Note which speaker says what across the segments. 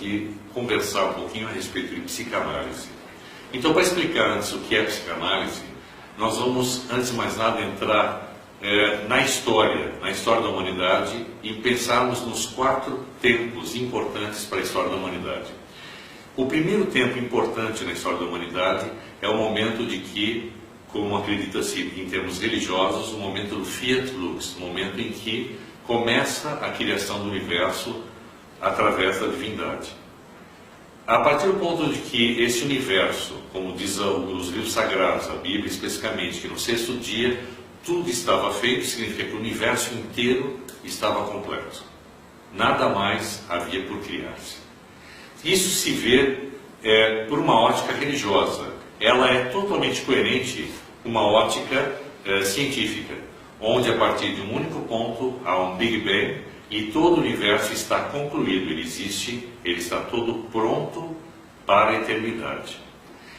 Speaker 1: aqui conversar um pouquinho a respeito de psicanálise. Então, para explicar antes o que é psicanálise, nós vamos, antes de mais nada, entrar na história da humanidade e pensarmos nos 4 tempos importantes para a história da humanidade. O primeiro tempo importante na história da humanidade é o momento de que, como acredita-se em termos religiosos, o momento do Fiat Lux, o momento em que começa a criação do universo através da divindade. A partir do ponto de que esse universo, como diz os livros sagrados, a Bíblia especificamente, que no 6º dia tudo estava feito, significa que o universo inteiro estava completo. Nada mais havia por criar-se. Isso se vê por uma ótica religiosa. Ela é totalmente coerente com uma ótica científica, onde a partir de um único ponto há um Big Bang e todo o universo está concluído, ele existe, ele está todo pronto para a eternidade.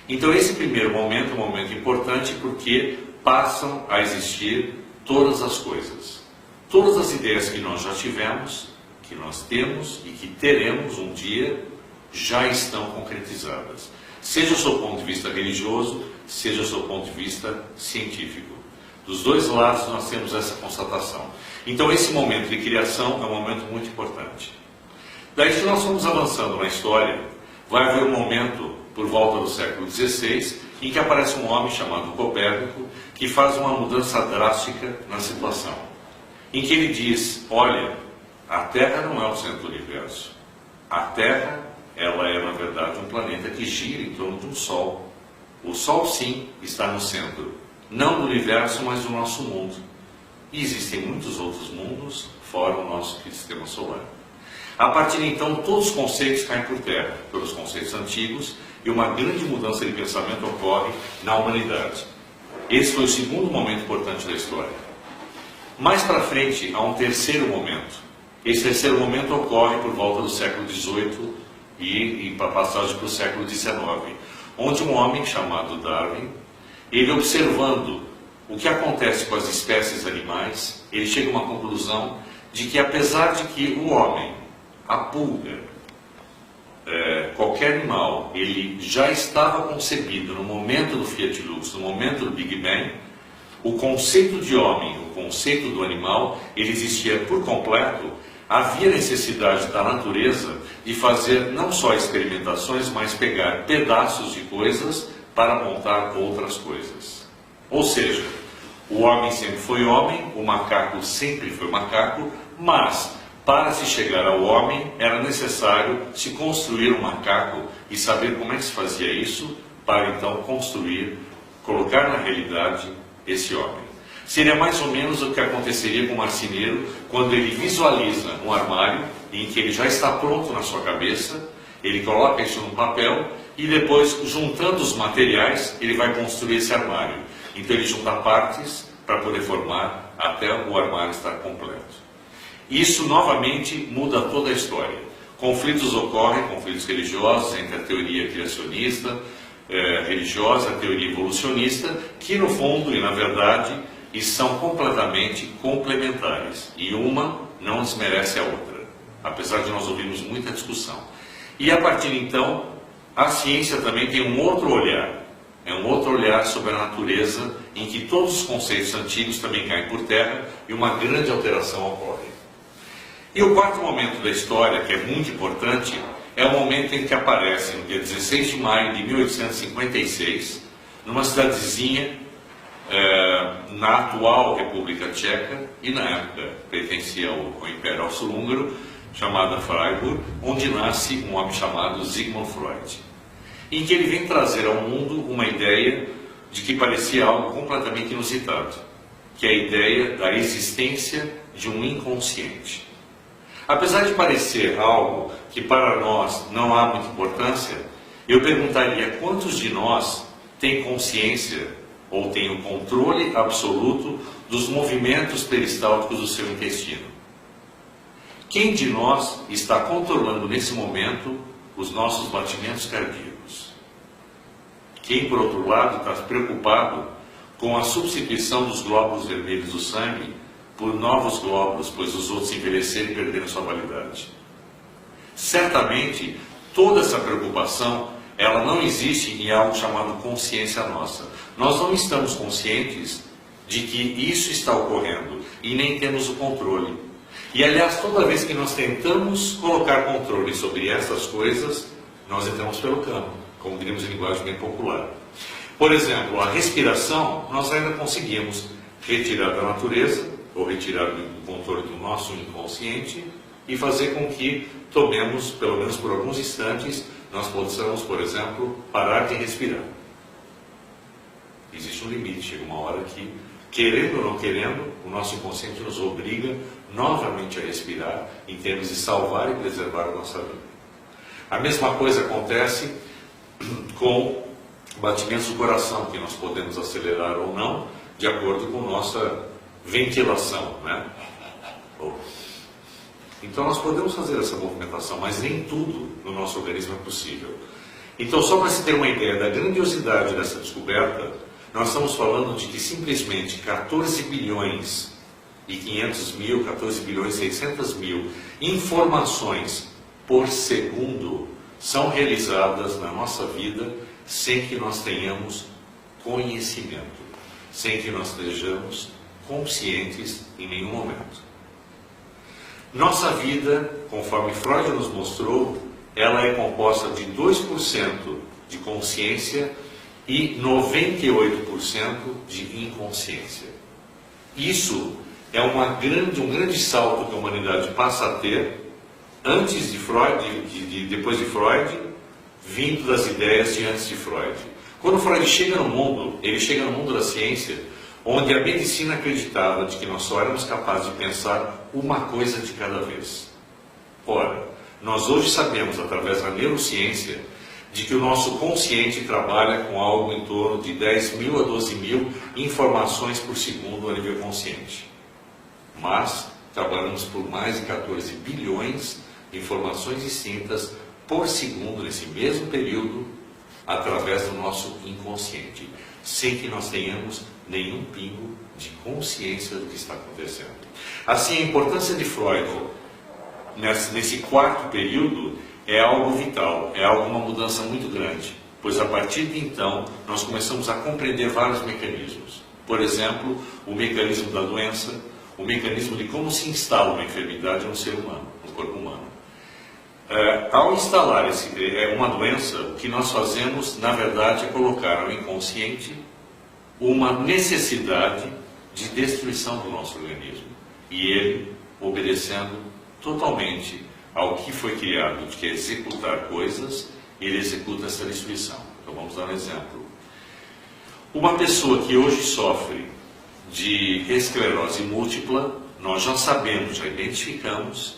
Speaker 1: Então esse primeiro momento é um momento importante porque passam a existir todas as coisas. Todas as ideias que nós já tivemos, que nós temos e que teremos um dia, já estão concretizadas. Seja o seu ponto de vista religioso, seja o seu ponto de vista científico. Dos dois lados nós temos essa constatação. Então esse momento de criação é um momento muito importante. Daí, se nós formos avançando na história, vai haver um momento, por volta do século XVI, em que aparece um homem chamado Copérnico, que faz uma mudança drástica na situação. Em que ele diz, olha, a Terra não é o centro do universo. A Terra, ela é, na verdade, um planeta que gira em torno de um Sol. O Sol, sim, está no centro. Não do universo, mas do nosso mundo. E existem muitos outros mundos fora o nosso sistema solar. A partir de então, todos os conceitos caem por terra, pelos conceitos antigos, e uma grande mudança de pensamento ocorre na humanidade. Esse foi o segundo momento importante da história. Mais para frente, há um terceiro momento. Esse terceiro momento ocorre por volta do século XVIII e para passagem para o século XIX, onde um homem chamado Darwin, ele observando o que acontece com as espécies animais, ele chega a uma conclusão de que, apesar de que o homem, a pulga, qualquer animal, ele já estava concebido no momento do Fiat Lux, no momento do Big Bang, o conceito de homem, o conceito do animal, ele existia por completo. Havia necessidade da natureza de fazer não só experimentações, mas pegar pedaços de coisas para montar outras coisas. Ou seja, o homem sempre foi homem, o macaco sempre foi macaco, mas para se chegar ao homem era necessário se construir um macaco e saber como é que se fazia isso para então construir, colocar na realidade esse homem. Seria mais ou menos o que aconteceria com o marceneiro quando ele visualiza um armário em que ele já está pronto na sua cabeça, ele coloca isso no papel e depois, juntando os materiais, ele vai construir esse armário. Então ele junta partes para poder formar até o armário estar completo. Isso novamente muda toda a história. Conflitos ocorrem, conflitos religiosos entre a teoria criacionista, religiosa, a teoria evolucionista, que no fundo e na verdade são completamente complementares. E uma não desmerece a outra, apesar de nós ouvirmos muita discussão. E a partir de então, a ciência também tem um outro olhar. É um outro olhar sobre a natureza, em que todos os conceitos antigos também caem por terra e uma grande alteração ocorre. E o quarto momento da história, que é muito importante, é o momento em que aparece, no dia 16 de maio de 1856, numa cidadezinha na atual República Tcheca, e na época pertencia ao Império Austro-Húngaro, chamada Freiburg, onde nasce um homem chamado Sigmund Freud, em que ele vem trazer ao mundo uma ideia de que parecia algo completamente inusitado, que é a ideia da existência de um inconsciente. Apesar de parecer algo que para nós não há muita importância, eu perguntaria quantos de nós têm consciência ou têm o controle absoluto dos movimentos peristálticos do seu intestino. Quem de nós está controlando nesse momento os nossos batimentos cardíacos? Quem, por outro lado, está preocupado com a substituição dos glóbulos vermelhos do sangue por novos glóbulos, pois os outros envelheceram e perderam sua validade? Certamente, toda essa preocupação, ela não existe em algo chamado consciência nossa. Nós não estamos conscientes de que isso está ocorrendo e nem temos o controle. E aliás, toda vez que nós tentamos colocar controle sobre essas coisas, nós entramos pelo cano, como diríamos em linguagem bem popular. Por exemplo, a respiração, nós ainda conseguimos retirar da natureza, ou retirar do controle do nosso inconsciente, e fazer com que tomemos, pelo menos por alguns instantes, nós possamos, por exemplo, parar de respirar. Existe um limite, chega uma hora que, querendo ou não querendo, o nosso inconsciente nos obriga novamente a respirar, em termos de salvar e preservar a nossa vida. A mesma coisa acontece com batimentos do coração, que nós podemos acelerar ou não, de acordo com nossa ventilação, né? Então nós podemos fazer essa movimentação, mas nem tudo no nosso organismo é possível. Então, só para se ter uma ideia da grandiosidade dessa descoberta, nós estamos falando de que simplesmente 14 bilhões e 500 mil, 14 bilhões e 600 mil informações por segundo são realizadas na nossa vida sem que nós tenhamos conhecimento, sem que nós estejamos conscientes em nenhum momento. Nossa vida, conforme Freud nos mostrou, ela é composta de 2% de consciência e 98% de inconsciência. Isso é um grande salto que a humanidade passa a ter antes de Freud, depois de Freud, vindo das ideias de antes de Freud. Quando Freud chega no mundo, ele chega no mundo da ciência, onde a medicina acreditava de que nós só éramos capazes de pensar uma coisa de cada vez. Ora, nós hoje sabemos, através da neurociência, de que o nosso consciente trabalha com algo em torno de 10 mil a 12 mil informações por segundo a nível consciente. Mas trabalhamos por mais de 14 bilhões de informações distintas por segundo nesse mesmo período, através do nosso inconsciente, sem que nós tenhamos nenhum pingo de consciência do que está acontecendo. Assim, a importância de Freud nesse quarto período é algo vital, é uma mudança muito grande, pois a partir de então nós começamos a compreender vários mecanismos. Por exemplo, o mecanismo da doença, o mecanismo de como se instala uma enfermidade no ser humano, no corpo humano. Ao instalar uma doença, o que nós fazemos, na verdade, é colocar ao inconsciente uma necessidade de destruição do nosso organismo. E ele, obedecendo totalmente ao que foi criado, que é executar coisas, ele executa essa destruição. Então vamos dar um exemplo. Uma pessoa que hoje sofre de esclerose múltipla, nós já sabemos, já identificamos,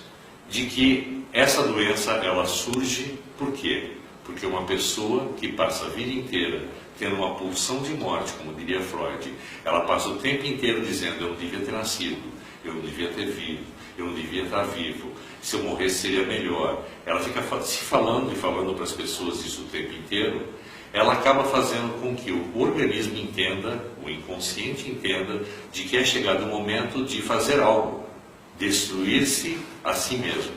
Speaker 1: de que essa doença, ela surge por quê? Porque uma pessoa que passa a vida inteira tendo uma pulsão de morte, como diria Freud, ela passa o tempo inteiro dizendo: eu não devia ter nascido, eu não devia ter vivo, eu não devia estar vivo, se eu morresse seria melhor. Ela fica se falando e falando para as pessoas isso o tempo inteiro. Ela acaba fazendo com que o organismo entenda, o inconsciente entenda, de que é chegado o momento de fazer algo, destruir-se a si mesmo,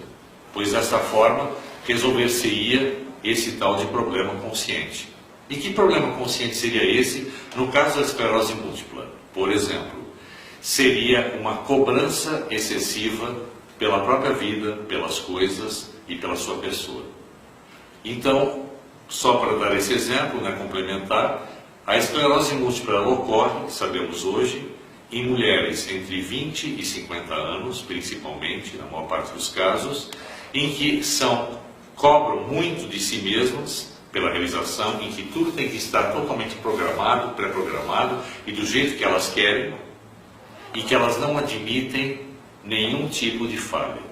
Speaker 1: pois desta forma resolver-se-ia esse tal de problema consciente. E que problema consciente seria esse no caso da esclerose múltipla? Por exemplo, seria uma cobrança excessiva pela própria vida, pelas coisas e pela sua pessoa. Então, só para dar esse exemplo, complementar, a esclerose múltipla ocorre, sabemos hoje, em mulheres entre 20 e 50 anos, principalmente, na maior parte dos casos, em que cobram muito de si mesmas pela realização, em que tudo tem que estar totalmente programado, pré-programado e do jeito que elas querem, e que elas não admitem nenhum tipo de falha.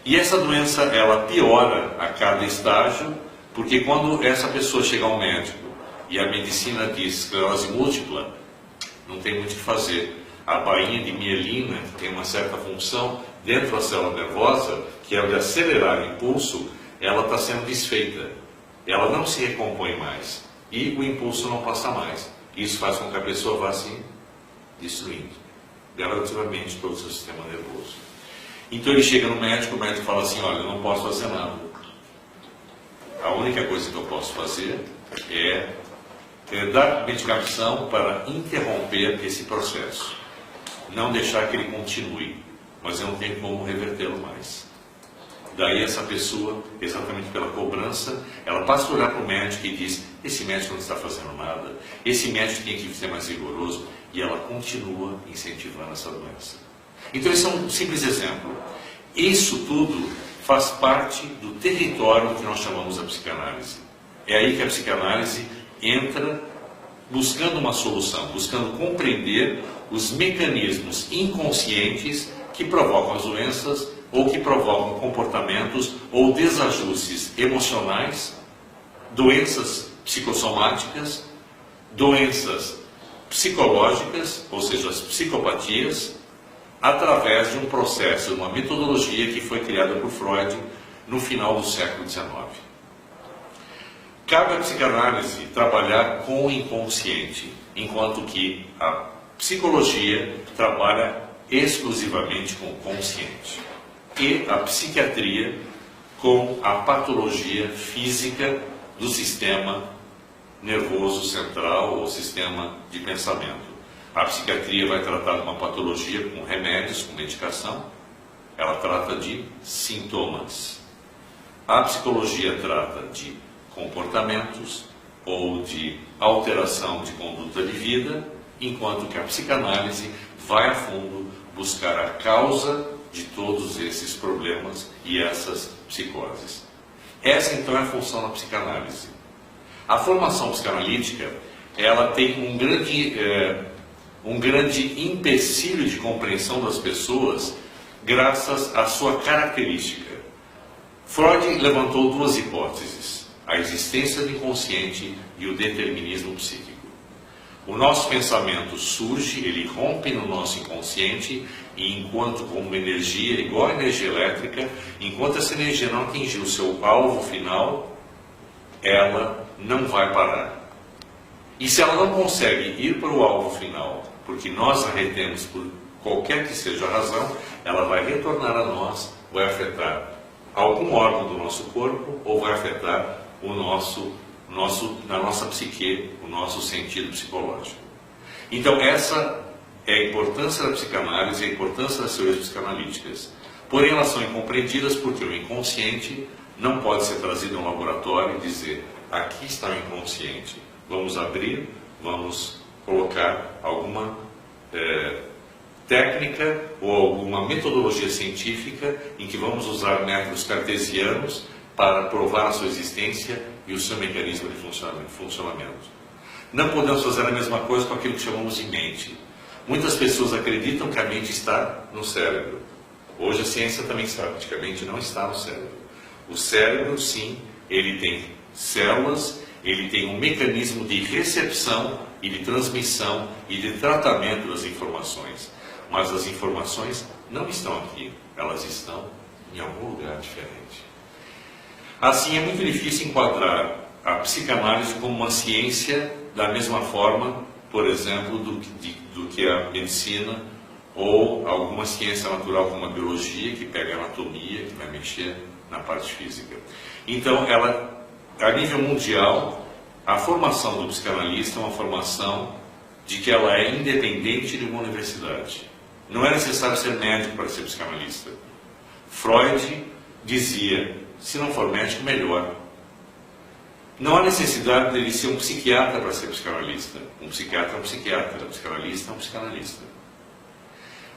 Speaker 1: E essa doença, ela piora a cada estágio, porque quando essa pessoa chega ao médico e a medicina diz esclerose múltipla, não tem muito o que fazer. A bainha de mielina, que tem uma certa função dentro da célula nervosa, que é o de acelerar o impulso, ela está sendo desfeita. Ela não se recompõe mais. E o impulso não passa mais. Isso faz com que a pessoa vá se destruindo gradativamente todo o seu sistema nervoso. Então ele chega no médico, o médico fala assim: olha, eu não posso fazer nada. a única coisa que eu posso fazer é dar medicação para interromper esse processo, não deixar que ele continue, mas eu não tenho como revertê-lo mais. Daí essa pessoa, exatamente pela cobrança, ela passa a olhar para o médico e diz: esse médico não está fazendo nada, esse médico tem que ser mais rigoroso, e ela continua incentivando essa doença. Então esse é um simples exemplo. Isso tudo faz parte do território que nós chamamos a psicanálise. É aí que a psicanálise entra buscando uma solução, buscando compreender os mecanismos inconscientes que provocam as doenças ou que provocam comportamentos ou desajustes emocionais, doenças psicossomáticas, doenças psicológicas, ou seja, as psicopatias, através de um processo, uma metodologia que foi criada por Freud no final do século XIX. Cabe à psicanálise trabalhar com o inconsciente, enquanto que a psicologia trabalha exclusivamente com o consciente. E a psiquiatria com a patologia física do sistema nervoso central ou sistema de pensamento. A psiquiatria vai tratar de uma patologia com remédios, com medicação. Ela trata de sintomas. A psicologia trata de comportamentos ou de alteração de conduta de vida, enquanto que a psicanálise vai a fundo buscar a causa de todos esses problemas e essas psicoses. Essa então é a função da psicanálise. A formação psicanalítica, ela tem um grande empecilho de compreensão das pessoas graças à sua característica. Freud levantou duas hipóteses: a existência do inconsciente e o determinismo psíquico. O nosso pensamento surge, ele rompe no nosso inconsciente, e enquanto como uma energia, igual a energia elétrica, enquanto essa energia não atingir o seu alvo final, ela não vai parar. E se ela não consegue ir para o alvo final, porque nós a retemos por qualquer que seja a razão, ela vai retornar a nós, vai afetar algum órgão do nosso corpo ou vai afetar a nossa psique, o nosso sentido psicológico. Então essa é a importância da psicanálise e a importância das teorias psicanalíticas. Porém elas são incompreendidas porque o inconsciente não pode ser trazido a um laboratório e dizer: aqui está o inconsciente, vamos abrir, vamos colocar alguma técnica ou alguma metodologia científica em que vamos usar métodos cartesianos para provar a sua existência e o seu mecanismo de funcionamento. Não podemos fazer a mesma coisa com aquilo que chamamos de mente. Muitas pessoas acreditam que a mente está no cérebro. Hoje a ciência também sabe que a mente não está no cérebro. O cérebro, sim, ele tem células, ele tem um mecanismo de recepção e de transmissão e de tratamento das informações. Mas as informações não estão aqui, elas estão em algum lugar diferente. Assim, é muito difícil enquadrar a psicanálise como uma ciência da mesma forma, por exemplo, do que a medicina ou alguma ciência natural como a biologia, que pega a anatomia, que vai mexer na parte física. Então, a nível mundial, a formação do psicanalista é uma formação de que ela é independente de uma universidade. Não é necessário ser médico para ser psicanalista. Freud dizia: se não for médico, melhor. Não há necessidade dele ser um psiquiatra para ser psicanalista. Um psiquiatra é um psiquiatra, um psicanalista é um psicanalista.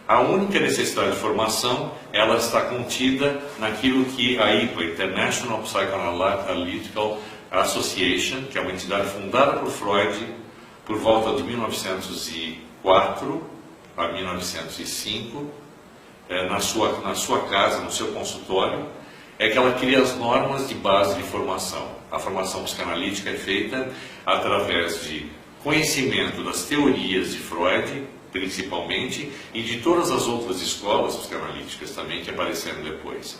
Speaker 1: A única necessidade de formação, ela está contida naquilo que a IPA, International Psychoanalytical Association, que é uma entidade fundada por Freud por volta de 1904 a 1905, na sua casa, no seu consultório, é que ela cria as normas de base de formação. A formação psicanalítica é feita através de conhecimento das teorias de Freud, principalmente, e de todas as outras escolas psicanalíticas também que apareceram depois.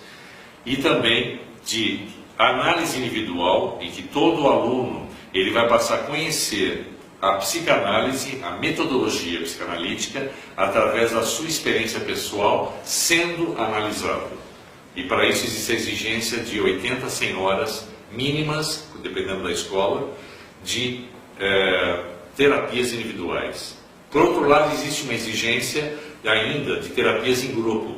Speaker 1: E também de análise individual, em que todo aluno ele vai passar a conhecer a psicanálise, a metodologia psicanalítica, através da sua experiência pessoal sendo analisado. E para isso existe a exigência de 80 a 100 horas mínimas, dependendo da escola, de terapias individuais. Por outro lado, existe uma exigência ainda de terapias em grupo.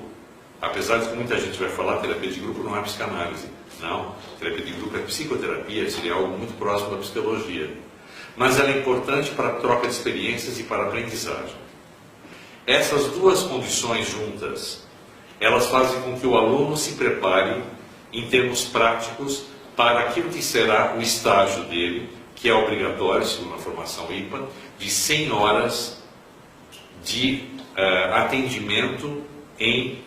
Speaker 1: Apesar de que muita gente vai falar, terapia de grupo não é psicanálise. Não, terapia de grupo é psicoterapia, seria algo muito próximo da psicologia. Mas ela é importante para a troca de experiências e para a aprendizagem. Essas duas condições juntas, elas fazem com que o aluno se prepare em termos práticos para aquilo que será o estágio dele, que é obrigatório, segundo a formação IPA, de 100 horas de atendimento em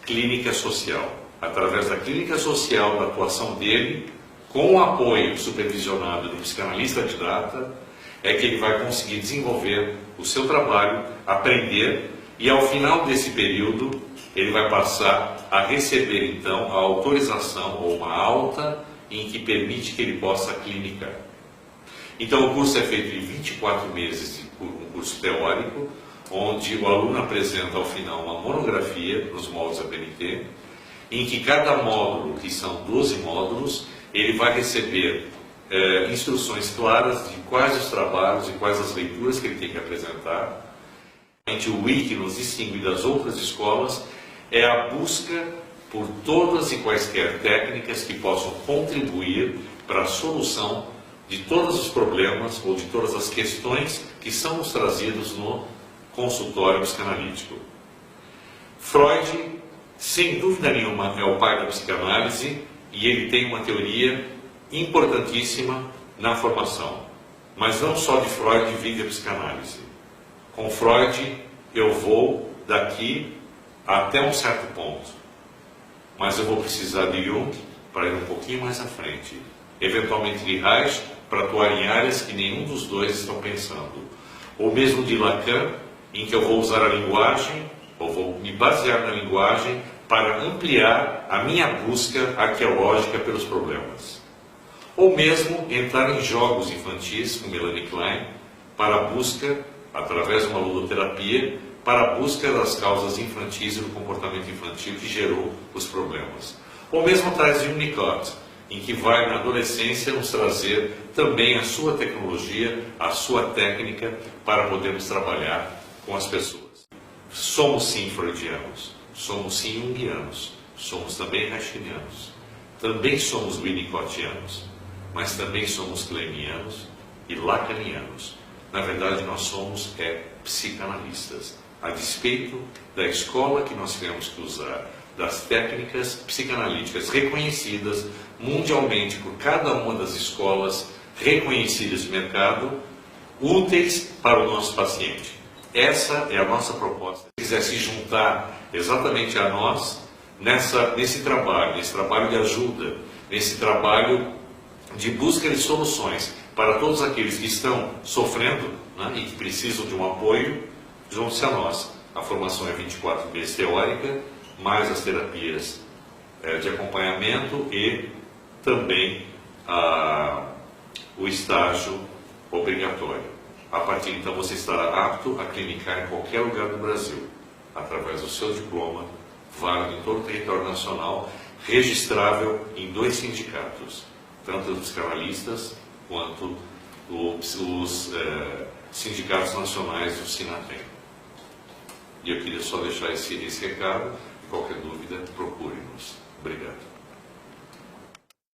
Speaker 1: clínica social. Através da clínica social, da atuação dele, com o apoio supervisionado do psicanalista didata, é que ele vai conseguir desenvolver o seu trabalho, aprender, e ao final desse período, ele vai passar a receber então a autorização ou uma alta em que permite que ele possa clinicar. Então o curso é feito em 24 meses de um curso teórico, onde o aluno apresenta ao final uma monografia nos moldes APNT, em que cada módulo, que são 12 módulos, ele vai receber instruções claras de quais os trabalhos e quais as leituras que ele tem que apresentar. O I que nos distingue das outras escolas é a busca por todas e quaisquer técnicas que possam contribuir para a solução de todos os problemas ou de todas as questões que são nos trazidos no consultório psicanalítico. Freud, sem dúvida nenhuma, é o pai da psicanálise e ele tem uma teoria importantíssima na formação. Mas não só de Freud vive a psicanálise. Com Freud eu vou daqui até um certo ponto, mas eu vou precisar de Jung para ir um pouquinho mais à frente, eventualmente de Reich para atuar em áreas que nenhum dos dois estão pensando, ou mesmo de Lacan, em que eu vou usar a linguagem, ou vou me basear na linguagem para ampliar a minha busca arqueológica pelos problemas. Ou mesmo entrar em jogos infantis com Melanie Klein para a busca, através de uma ludoterapia, para a busca das causas infantis e do comportamento infantil que gerou os problemas. Ou mesmo atrás de Winnicott, em que vai na adolescência nos trazer também a sua tecnologia, a sua técnica para podermos trabalhar com as pessoas. Somos sim freudianos, somos sim junguianos, somos também reichianos, também somos winnicottianos, mas também somos kleinianos e lacanianos. Na verdade, nós somos psicanalistas, a despeito da escola que nós temos que usar, das técnicas psicanalíticas reconhecidas mundialmente por cada uma das escolas reconhecidas de mercado, úteis para o nosso paciente. Essa é a nossa proposta. Se quiser se juntar exatamente a nós nesse trabalho de ajuda, nesse trabalho de busca de soluções para todos aqueles que estão sofrendo, né, e que precisam de um apoio, junte-se a nós. A formação é 24 meses teórica, mais as terapias de acompanhamento e também o estágio obrigatório. A partir então você estará apto a clinicar em qualquer lugar do Brasil, através do seu diploma, válido em todo o território nacional, registrável em 2 sindicatos, tanto os psicanalistas quanto os sindicatos nacionais do Sinatem. E eu queria só deixar esse recado, e qualquer dúvida, procure-nos. Obrigado.